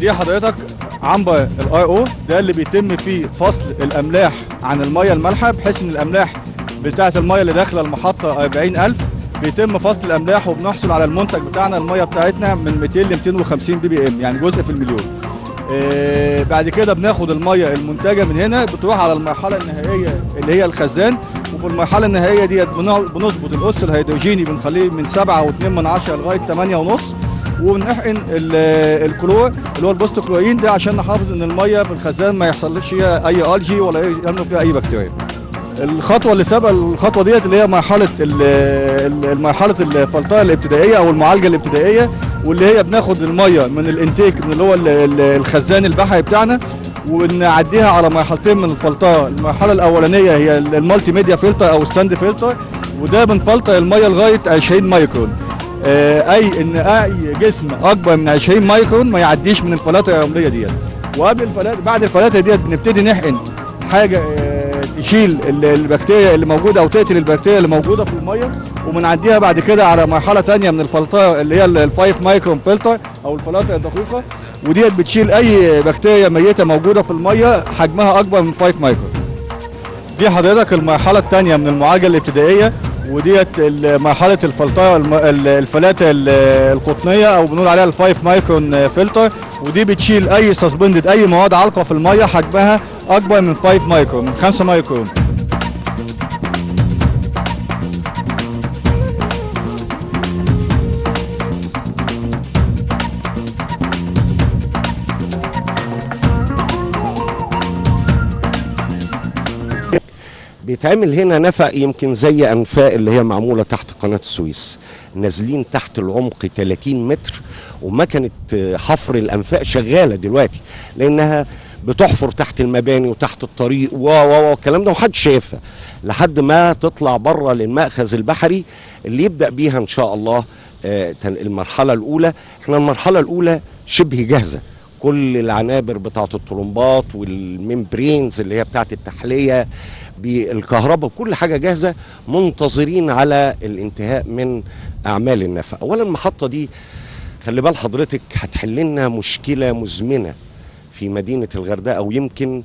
دي حضرتك عنبر الاي او ده اللي بيتم فيه فصل الاملاح عن الميه المالحه، بحيث ان الاملاح بتاعه الميه اللي داخله المحطه 40,000 بيتم فصل الاملاح، وبنحصل على المنتج بتاعنا الميه بتاعتنا من 200 ل 250 بي بي ام، يعني جزء في المليون. بعد كده بناخد الميه المنتجه من هنا بتروح على المرحله النهائيه اللي هي الخزان، وفي المرحله النهائيه ديت بنظبط القص الهيدروجيني بنخليه من 7.2 لغايه 8.5، وبنحقن الكلور اللي هو البوست كلورين ده عشان نحافظ ان الميه في الخزان ما يحصلش فيها اي الجي ولا ينمو فيها اي بكتيريا. الخطوه اللي سبق الخطوه ديت اللي هي مرحله الفلتره الابتدائيه او المعالجه الابتدائيه، واللي هي بناخد الميه من الانتيك من اللي هو الخزان البحري بتاعنا، ونعديها على مرحلتين من الفلتره. المرحله الاولانيه هي المالتي ميديا فلتر او الساند فلتر، وده بنفلتر الميه لغايه 20 مايكرون. اي جسم اكبر من 20 مايكرون ما يعديش من الفلاتر الرمليه ديت. وقبل بعد الفلاتر ديت بنبتدي نحقن حاجه تشيل البكتيريا اللي موجوده او تقتل البكتيريا اللي موجوده في الميه، وبنعديها بعد كده على مرحله ثانيه من الفلتره اللي هي ال5 مايكرون فلتر او الفلاتر الدقيقه، وديت بتشيل اي بكتيريا ميته موجوده في الميه حجمها اكبر من 5 مايكرون. دي حضرتك المرحله الثانيه من المعالجه الابتدائيه، وديت مرحله الفلتره الفلاتر القطنيه او بنقول عليها ال5 مايكرون فلتر، ودي بتشيل اي سسبندد اي مواد عالقه في الميه حجمها اكبر من 5 مايكرون، من 5 مايكرون. بيتعمل هنا نفق يمكن زي انفاق اللي هي معموله تحت قناه السويس، نازلين تحت العمق 30 متر، ومكنه حفر الانفاق شغاله دلوقتي لانها بتحفر تحت المباني وتحت الطريق والكلام ده ومحدش شايفها لحد ما تطلع بره للمأخذ البحري اللي يبدأ بيها ان شاء الله المرحله الاولى. احنا المرحله الاولى شبه جاهزه، كل العنابر بتاعه الطلمبات والممبرينز اللي هي بتاعه التحليه بالكهرباء كل حاجه جاهزه، منتظرين على الانتهاء من اعمال النفق. اولا المحطه دي خلي بال حضرتك هتحل لنا مشكله مزمنه في مدينه الغردقه، ويمكن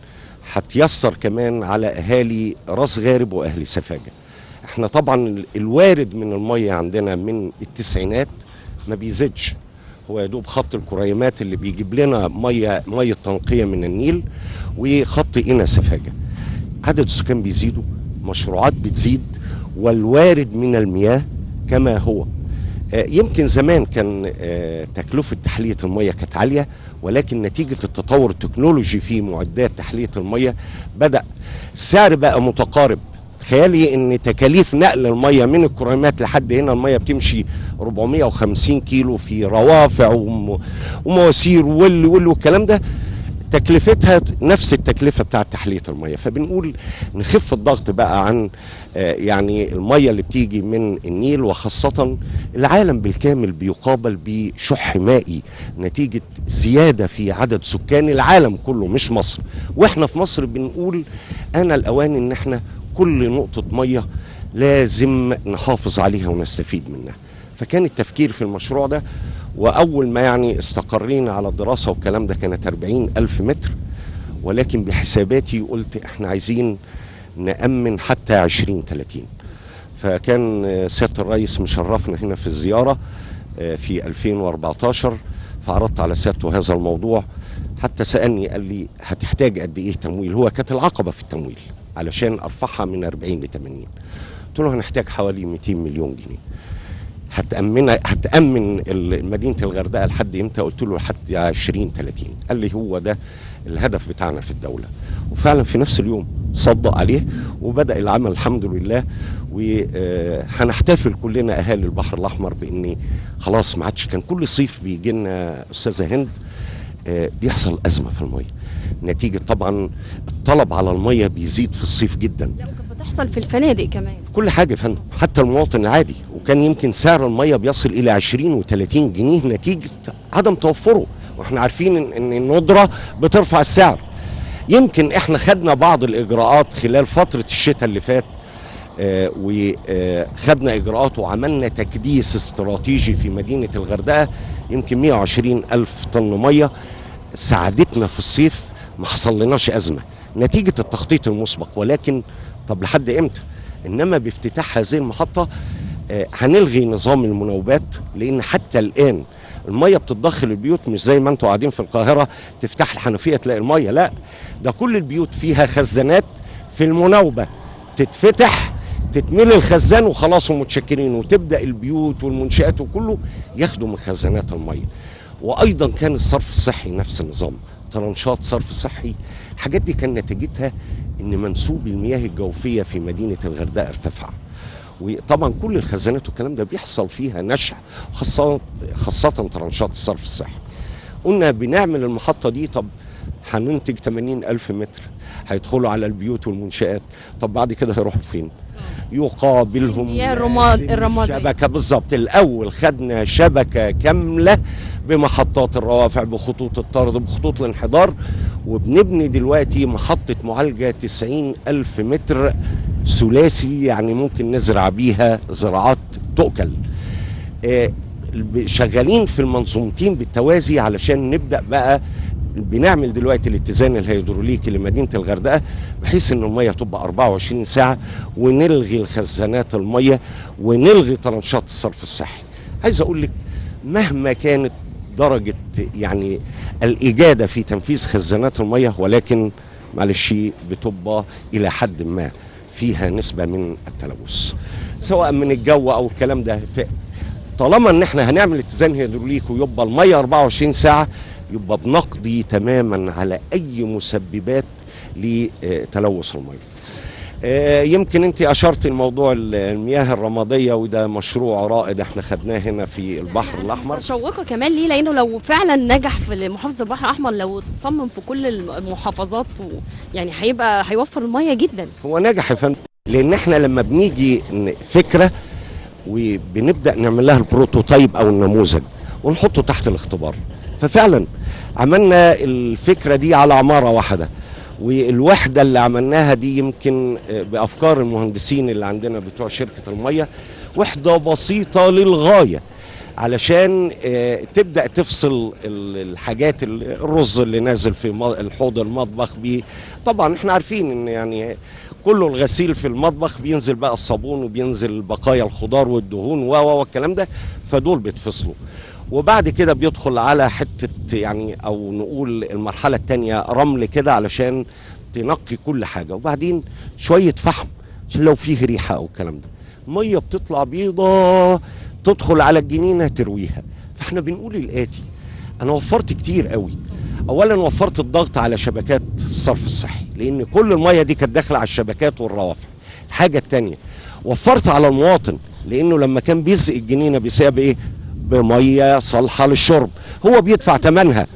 هتيسر كمان على اهالي راس غارب واهلي سفاجه. احنا طبعا الوارد من الميه عندنا من التسعينات ما بيزيدش، هو يا دوب خط الكريمات اللي بيجيب لنا ميه تنقيه من النيل وخط قنا سفاجه. عدد السكان بيزيدوا، مشروعات بتزيد، والوارد من المياه كما هو. يمكن زمان كان تكلفة تحلية المية كانت عالية، ولكن نتيجة التطور التكنولوجي في معدات تحلية المية بدأ السعر بقى متقارب. تخيلي ان تكاليف نقل المية من الكريمات لحد هنا المية بتمشي 450 كيلو في روافع ومواسير والكلام ده، تكلفتها نفس التكلفة بتاعت تحلية المية. فبنقول نخف الضغط بقى عن يعني المية اللي بتيجي من النيل، وخاصة العالم بالكامل بيقابل بشح مائي نتيجة زيادة في عدد سكان العالم كله مش مصر. واحنا في مصر بنقول أنا الأوان ان احنا كل نقطة مية لازم نحافظ عليها ونستفيد منها. فكان التفكير في المشروع ده، وأول ما يعني استقرينا على الدراسة والكلام ده كانت 40,000 متر، ولكن بحساباتي قلت احنا عايزين نأمن حتى 2030. فكان سيادة الرئيس مشرفنا هنا في الزيارة في 2014، فعرضت على سيادته هذا الموضوع، حتى سألني قال لي هتحتاج قد ايه تمويل؟ هو كانت العقبة في التمويل علشان ارفعها من 40 ل 80. قلت له هنحتاج حوالي 200 مليون جنيه. هتأمن مدينة الغردقة لحد امتى؟ قلت له لحد 2030. قال لي هو ده الهدف بتاعنا في الدولة. وفعلا في نفس اليوم صدق عليه وبدأ العمل الحمد لله. وهنحتفل كلنا اهالي البحر الاحمر بان خلاص ما عادش، كان كل صيف بيجي لنا استاذة هند بيحصل أزمة في المية نتيجة طبعا الطلب على المية بيزيد في الصيف جدا. لا وكانت بتحصل في الفنادق كمان، في كل حاجة يا فندم، حتى المواطن العادي. وكان يمكن سعر المية بيصل إلى 20 و30 جنيه نتيجة عدم توفره، واحنا عارفين ان الندرة بترفع السعر. يمكن احنا خدنا بعض الإجراءات خلال فترة الشتاء اللي فات، وخدنا إجراءات وعملنا تكديس استراتيجي في مدينة الغردقة، يمكن 120 ألف طن مية ساعدتنا في الصيف، ما حصل لناش ازمه نتيجه التخطيط المسبق. ولكن طب لحد امتى؟ انما بافتتاح هذه المحطه هنلغي نظام المناوبات، لان حتى الان الميه بتتضخ للبيوت، مش زي ما انتوا قاعدين في القاهره تفتح الحنفيه تلاقي الميه، لا، ده كل البيوت فيها خزانات في المناوبه، تتفتح تتملي الخزان وخلاص ومتشكرين، وتبدا البيوت والمنشات وكله ياخدوا من خزانات الميه. وايضا كان الصرف الصحي نفس النظام، طرنشات صرف صحي. الحاجات دي كان نتيجتها ان منسوب المياه الجوفيه في مدينه الغردقه ارتفع، وطبعا كل الخزانات والكلام ده بيحصل فيها نشع، خاصه طرنشات الصرف الصحي. قلنا بنعمل المحطه دي، طب هننتج 80,000 متر هيدخلوا على البيوت والمنشآت، طب بعد كده هيروحوا فين؟ يقابلهم الرماد شبكه. بالظبط، الاول خدنا شبكه كامله بمحطات الروافع، بخطوط الطرد، بخطوط الانحدار، وبنبني دلوقتي محطه معالجه 90,000 متر ثلاثي، يعني ممكن نزرع بيها زراعات تؤكل. شغالين في المنظومتين بالتوازي علشان نبدا بقى بنعمل دلوقتي الاتزان الهيدروليكي لمدينه الغردقه، بحيث ان الميه تبقى 24 ساعه، ونلغي الخزانات الميه، ونلغي طرنشات الصرف الصحي. عايز اقول لك مهما كانت درجه يعني الاجاده في تنفيذ خزانات الميه، ولكن معلش بتبقى الى حد ما فيها نسبه من التلوث، سواء من الجو او الكلام ده. طالما ان احنا هنعمل اتزان هيدروليكي ويبقى الميه 24 ساعه، يبقى بنقضي تماما على اي مسببات لتلوث الميه. يمكن انت اشرت الموضوع المياه الرماديه، وده مشروع رائد احنا خدناه هنا في البحر الاحمر. متشوقه كمان ليه؟ لانه لو فعلا نجح في محافظه البحر الاحمر، لو تصمم في كل المحافظات يعني هيوفر الميه جدا. هو نجح يا فندم، لان احنا لما بنيجي فكره وبنبدا نعمل لها البروتوتايب او النموذج ونحطه تحت الاختبار، ففعلا عملنا الفكره دي على عماره واحده، والوحده اللي عملناها دي يمكن بافكار المهندسين اللي عندنا بتوع شركه الميه، وحده بسيطه للغايه علشان تبدا تفصل الحاجات، الرز اللي نازل في الحوض المطبخ بيه. طبعا احنا عارفين ان يعني كله الغسيل في المطبخ بينزل بقى الصابون وبينزل بقايا الخضار والدهون والكلام ده، فدول بيتفصلوا. وبعد كده بيدخل على حته يعني او نقول المرحله الثانيه رمل كده علشان تنقي كل حاجه، وبعدين شويه فحم عشان لو فيه ريحه او الكلام ده. ميه بتطلع بيضه تدخل على الجنينه ترويها. فاحنا بنقول الاتي: انا وفرت كتير قوي. اولا وفرت الضغط على شبكات الصرف الصحي، لان كل الميه دي كانت داخله على الشبكات والروافع. الحاجه الثانيه وفرت على المواطن، لانه لما كان بيسقي الجنينه بيسقيها بايه؟ بميه صالحه للشرب، هو بيدفع ثمنها.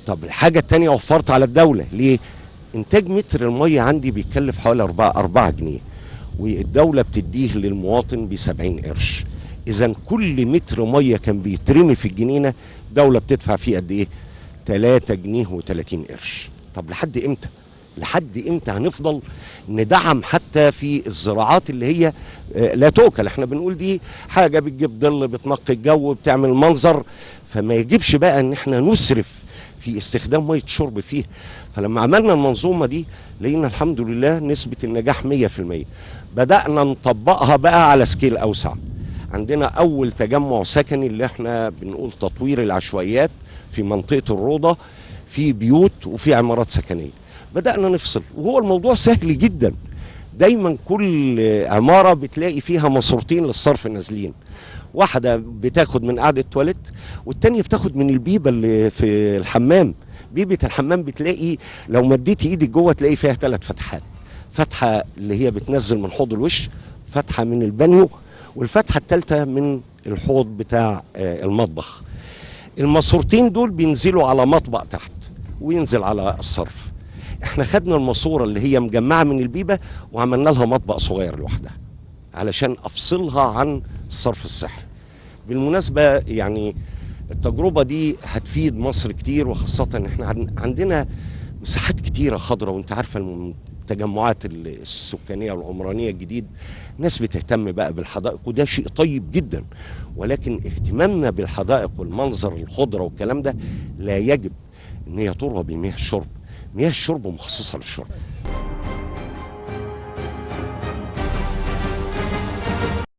طب الحاجه الثانيه وفرت على الدوله، ليه؟ انتاج متر الميه عندي بيكلف حوالي 4 جنيه، والدوله بتديه للمواطن ب 70 قرش. اذا كل متر ميه كان بيترمي في الجنينه الدوله بتدفع فيه قد ايه؟ 3 جنيه و30 قرش. طب لحد امتى؟ لحد امتى هنفضل ندعم حتى في الزراعات اللي هي لا تؤكل؟ احنا بنقول دي حاجه بتجيب ظل، بتنقي الجو، بتعمل منظر، فما يجبش بقى ان احنا نسرف في استخدام ميه شرب فيها. فلما عملنا المنظومه دي لقينا الحمد لله نسبه النجاح 100%. بدانا نطبقها بقى على سكيل اوسع. عندنا اول تجمع سكني اللي احنا بنقول تطوير العشوائيات في منطقه الروضه، في بيوت وفي عمارات سكنيه. بدأنا نفصل، وهو الموضوع سهل جدا. دايما كل عمارة بتلاقي فيها ماسورتين للصرف نازلين، واحدة بتاخد من قاعدة تواليت، والتانية بتاخد من البيبة اللي في الحمام. بيبة الحمام بتلاقي لو مديتي ايدك جوه تلاقي فيها 3 فتحات، فتحة اللي هي بتنزل من حوض الوش، فتحة من البانيو، والفتحة الثالثة من الحوض بتاع المطبخ. الماسورتين دول بينزلوا على مطبق تحت وينزل على الصرف. احنا خدنا الماسوره اللي هي مجمعه من البيبه وعملنا لها مطبق صغير لوحدها علشان افصلها عن الصرف الصحي. بالمناسبه يعني التجربه دي هتفيد مصر كتير، وخاصه ان احنا عندنا مساحات كتيره خضراء، وانت عارفه التجمعات السكانيه والعمرانيه الجديد ناس بتهتم بقى بالحدائق، وده شيء طيب جدا، ولكن اهتمامنا بالحدائق والمنظر الخضره والكلام ده لا يجب ان هي تروى بمياه الشرب. مياه الشرب مخصصه للشرب.